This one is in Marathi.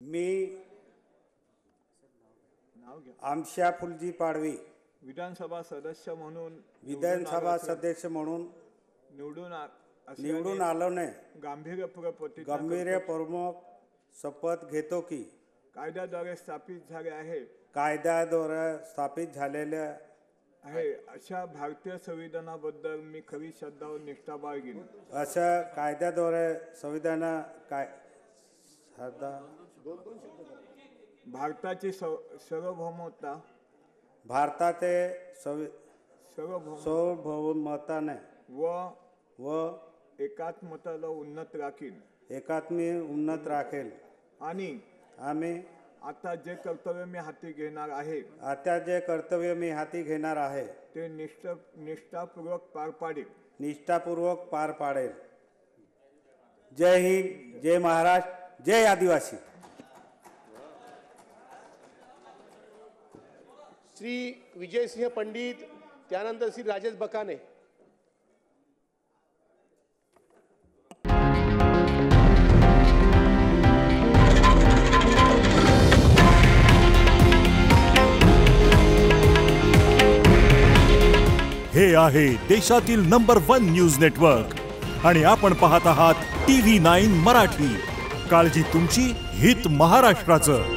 मी आमशा फुलजी पाडवी विधानसभा सदस्य म्हणून निवडून आलोने गांभीर्यपूर्वक शपथ घेतो की कायद्याद्वारे स्थापित झालेल्या आहे अशा भारतीय संविधानाबद्दल मी खरी श्रद्धा व निष्ठा बाळगीन। अशा कायद्याद्वारे संविधान भारताची सार्वभौमता सार्वभौमताने व एकात्मतेला उन्नत राखेल आणि आम्ही आता जे कर्तव्य मी हाती घेणार आहे ते निष्ठापूर्वक पार पाडेल। जय हिंद, जय महाराष्ट्र, जय आदिवासी। श्री विजयसिंह पंडित, त्यानंतर श्री राजेश बकाने। हे आहे देशातील नंबर 1 न्यूज नेटवर्क आणि आपण पाहत आहात TV9 मराठी। काळजी तुमची, हित महाराष्ट्राचं।